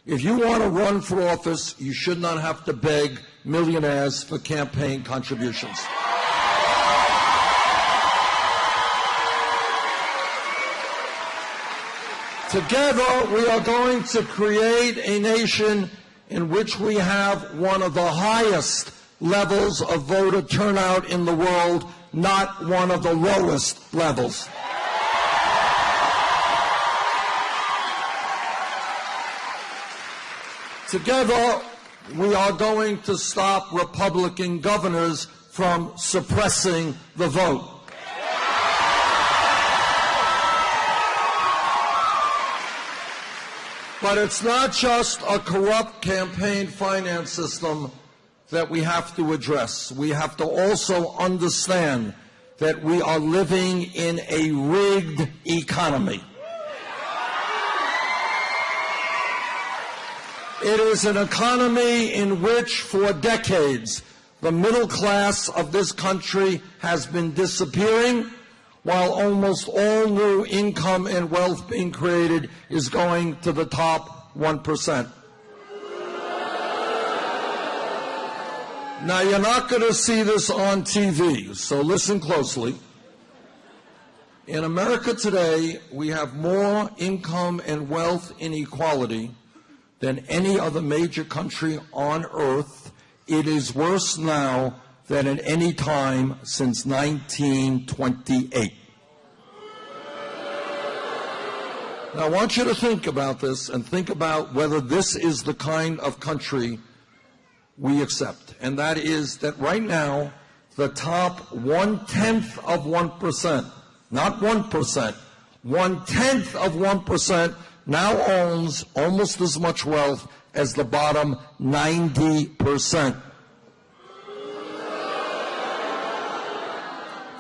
If you want to run for office, you should not have to beg millionaires for campaign contributions. Together, we are going to create a nation in which we have one of the highest levels of voter turnout in the world, not one of the lowest levels. Together, we are going to stop Republican governors from suppressing the vote. But it's not just a corrupt campaign finance system that we have to address. We have to also understand that we are living in a rigged economy. It is an economy in which, for decades, the middle class of this country has been disappearing, while almost all new income and wealth being created is going to the top 1%. Now, you're not going to see this on TV, so listen closely. In America today, we have more income and wealth inequality than any other major country on earth. It is worse now than at any time since 1928. Now, I want you to think about this and think about whether this is the kind of country we accept. And that is that right now, the top 1/10 of 1%, not 1%, 1/10 of 1% now owns almost as much wealth as the bottom 90%.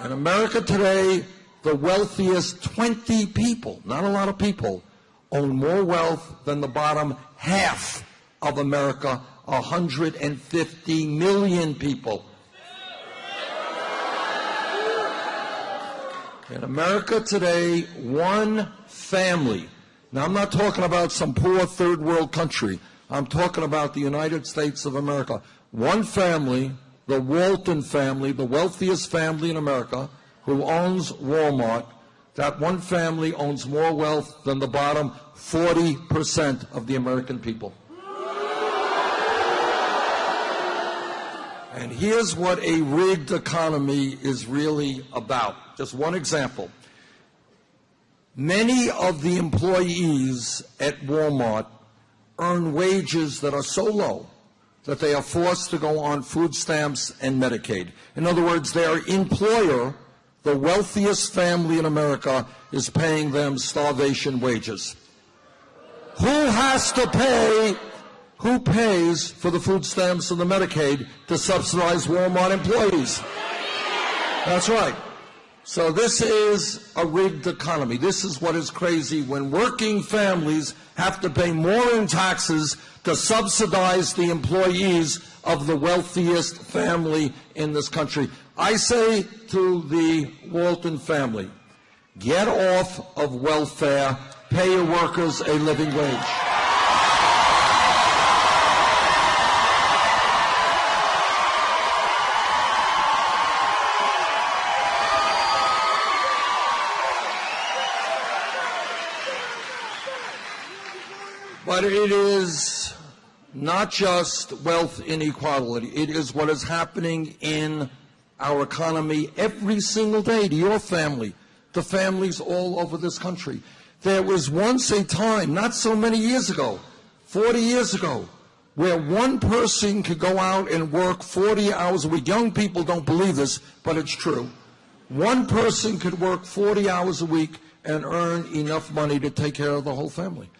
In America today, the wealthiest 20 people, not a lot of people, own more wealth than the bottom half of America, 150 million people. In America today, one family, now I'm not talking about some poor third world country, I'm talking about the United States of America. One family, the Walton family, the wealthiest family in America, who owns Walmart, that one family owns more wealth than the bottom 40% of the American people. And here's what a rigged economy is really about. Just one example. Many of the employees at Walmart earn wages that are so low that they are forced to go on food stamps and Medicaid. In other words, their employer, the wealthiest family in America, is paying them starvation wages. Who pays for the food stamps and the Medicaid to subsidize Walmart employees? That's right. So this is a rigged economy. This is what is crazy when working families have to pay more in taxes to subsidize the employees of the wealthiest family in this country. I say to the Walton family, get off of welfare, pay your workers a living wage. But it is not just wealth inequality. It is what is happening in our economy every single day to your family, to families all over this country. There was once a time, not so many years ago, 40 years ago, where one person could go out and work 40 hours a week. Young people don't believe this, but it's true. One person could work 40 hours a week and earn enough money to take care of the whole family.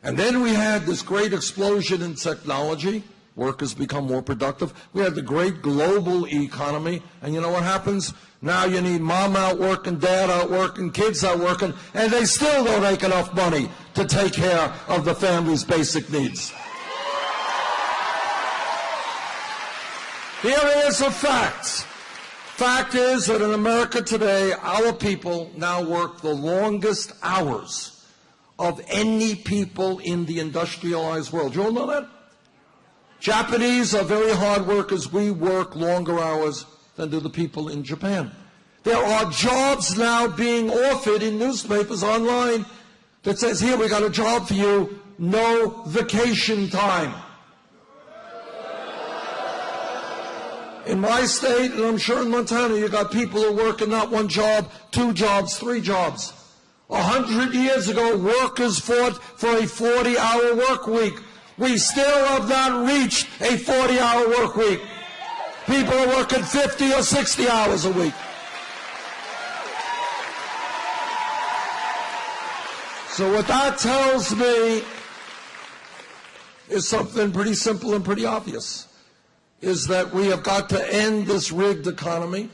And then we had this great explosion in technology. Workers become more productive. We had the great global economy. And you know what happens? Now you need mom out working, dad out working, kids out working, and they still don't make enough money to take care of the family's basic needs. Here is a fact. Fact is that in America today, our people now work the longest hours of any people in the industrialized world. You all know that? Japanese are very hard workers. We work longer hours than do the people in Japan. There are jobs now being offered in newspapers online that says, here, we got a job for you, no vacation time. In my state, and I'm sure in Montana, you got people who are working not one job, 2 jobs, 3 jobs. 100 years ago, workers fought for a 40-hour work week. We still have not reached a 40-hour work week. People are working 50 or 60 hours a week. So what that tells me is something pretty simple and pretty obvious, is that we have got to end this rigged economy.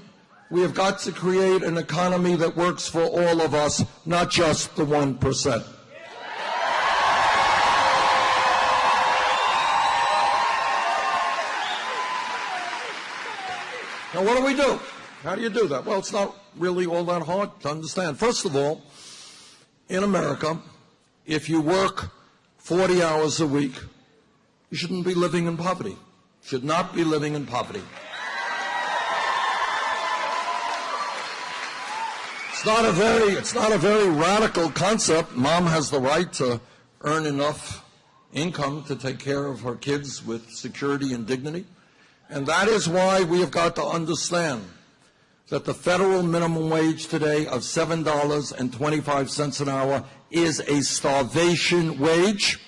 We have got to create an economy that works for all of us, not just the 1%. Now, what do we do? How do you do that? Well, it's not really all that hard to understand. First of all, in America, if you work 40 hours a week, you shouldn't be living in poverty. Should not be living in poverty. It's not a very radical concept. Mom has the right to earn enough income to take care of her kids with security and dignity. And that is why we have got to understand that the federal minimum wage today of $7.25 an hour is a starvation wage.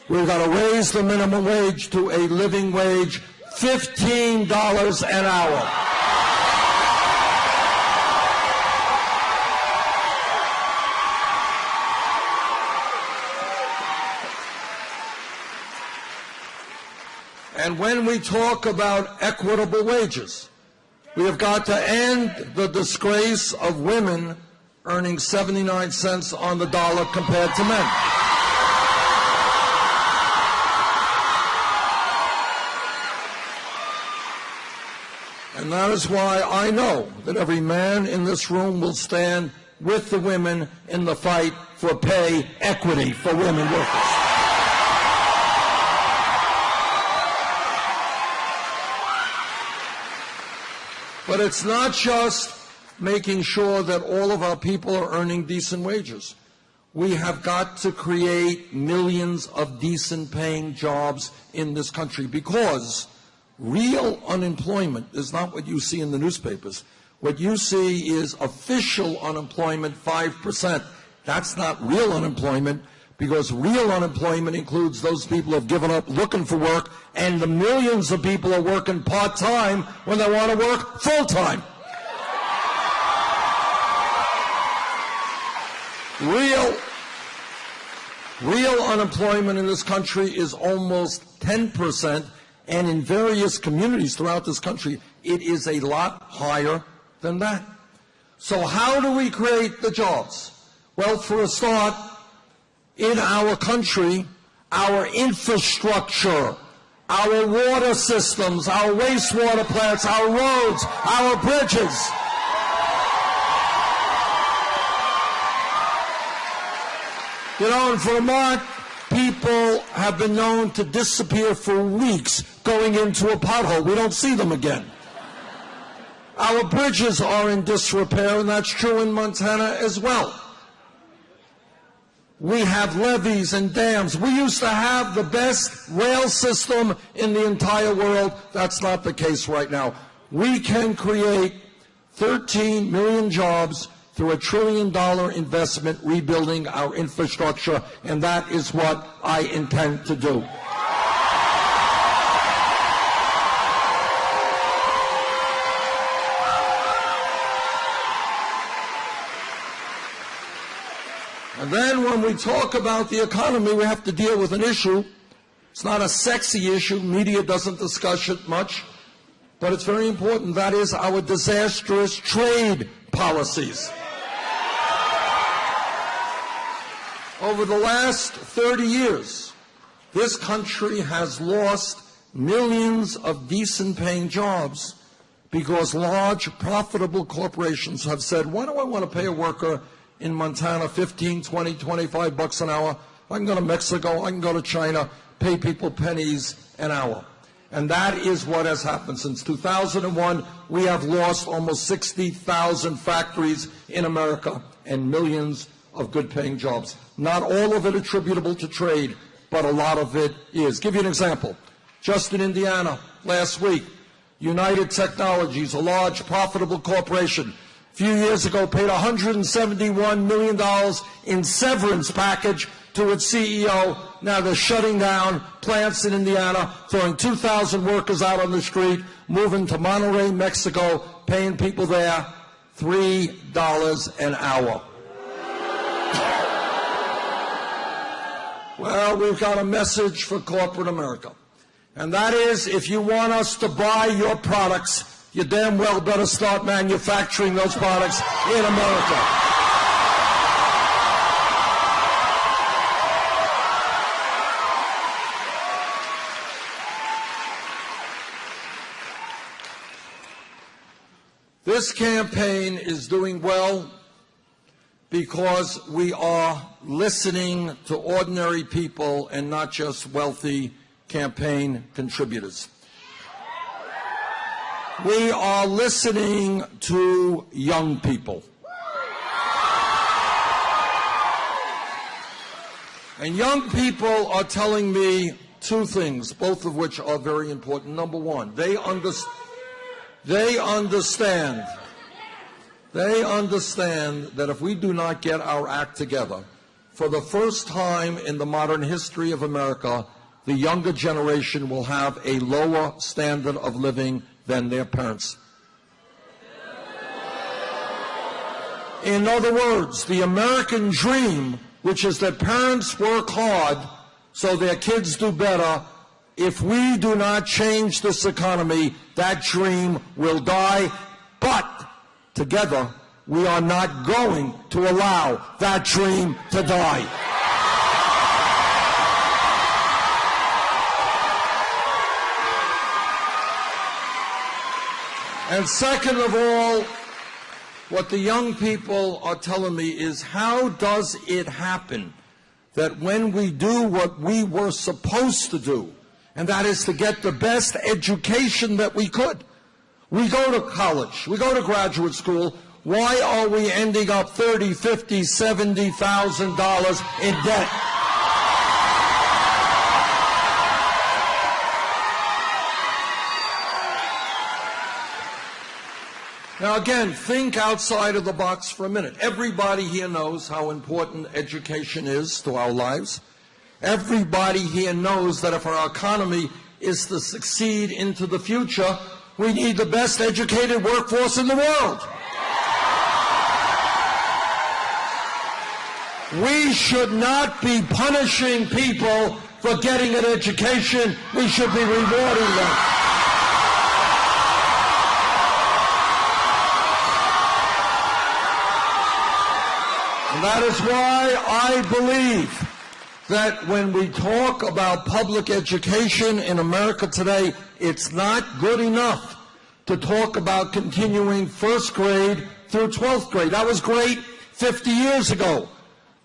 We've got to raise the minimum wage to a living wage, $15 an hour. And when we talk about equitable wages, we have got to end the disgrace of women earning 79 cents on the dollar compared to men. And that is why I know that every man in this room will stand with the women in the fight for pay equity for women workers. But it's not just making sure that all of our people are earning decent wages. We have got to create millions of decent paying jobs in this country, because real unemployment is not what you see in the newspapers. What you see is official unemployment, 5%. That's not real unemployment, because real unemployment includes those people who have given up looking for work and the millions of people who are working part-time when they want to work full-time. Real unemployment in this country is almost 10%, and in various communities throughout this country, it is a lot higher than that. So how do we create the jobs? Well, for a start, in our country, our infrastructure, our water systems, our wastewater plants, our roads, our bridges. You know, in Vermont, people have been known to disappear for weeks going into a pothole. We don't see them again. Our bridges are in disrepair, and that's true in Montana as well. We have levees and dams. We used to have the best rail system in the entire world. That's not the case right now. We can create 13 million jobs through $1 trillion investment rebuilding our infrastructure, and that is what I intend to do. And then when we talk about the economy, we have to deal with an issue. It's not a sexy issue. Media doesn't discuss it much, but it's very important. That is our disastrous trade policies. Over the last 30 years, this country has lost millions of decent-paying jobs because large, profitable corporations have said, why do I want to pay a worker in Montana, 15, 20, 25 bucks an hour. I can go to Mexico, I can go to China, pay people pennies an hour. And that is what has happened. Since 2001, we have lost almost 60,000 factories in America and millions of good-paying jobs. Not all of it attributable to trade, but a lot of it is. Give you an example. Just in Indiana, last week, United Technologies, a large, profitable corporation, a few years ago paid $171 million in severance package to its CEO. Now they're shutting down plants in Indiana, throwing 2,000 workers out on the street, moving to Monterrey, Mexico, paying people there $3 an hour. Well, we've got a message for corporate America. And that is, if you want us to buy your products, you damn well better start manufacturing those products in America. This campaign is doing well because we are listening to ordinary people and not just wealthy campaign contributors. We are listening to young people. And young people are telling me two things, both of which are very important. Number one, they understand that if we do not get our act together, for the first time in the modern history of America, the younger generation will have a lower standard of living than their parents. In other words, the American dream, which is that parents work hard so their kids do better, if we do not change this economy, that dream will die. But together, we are not going to allow that dream to die. And second of all, what the young people are telling me is, how does it happen that when we do what we were supposed to do, and that is to get the best education that we could, we go to college, we go to graduate school, why are we ending up $30,000, $50,000, $70,000 in debt? Now again, think outside of the box for a minute. Everybody here knows how important education is to our lives. Everybody here knows that if our economy is to succeed into the future, we need the best educated workforce in the world. We should not be punishing people for getting an education. We should be rewarding them. And that is why I believe that when we talk about public education in America today, it's not good enough to talk about continuing first grade through 12th grade. That was great 50 years ago.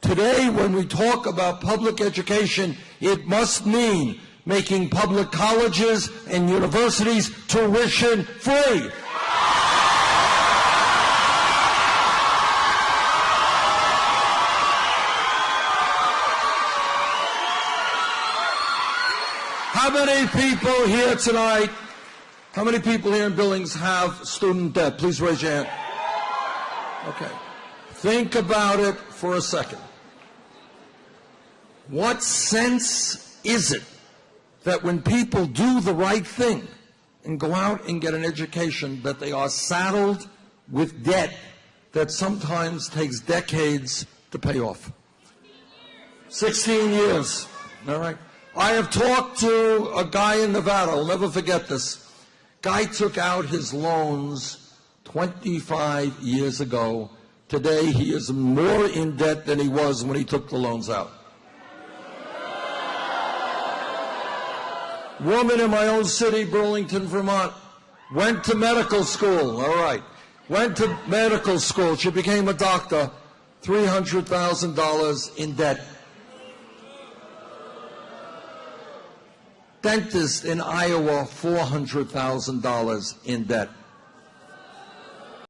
Today, when we talk about public education, it must mean making public colleges and universities tuition free. How many people here tonight, how many people here in Billings have student debt? Please raise your hand. Okay. Think about it for a second. What sense is it that when people do the right thing and go out and get an education, that they are saddled with debt that sometimes takes decades to pay off? 16 years, all right? I have talked to a guy in Nevada, I'll never forget this. Guy took out his loans 25 years ago. Today he is more in debt than he was when he took the loans out. Woman in my own city, Burlington, Vermont, went to medical school, all right. Went to medical school, she became a doctor. $300,000 in debt. Dentist in Iowa, $400,000 in debt.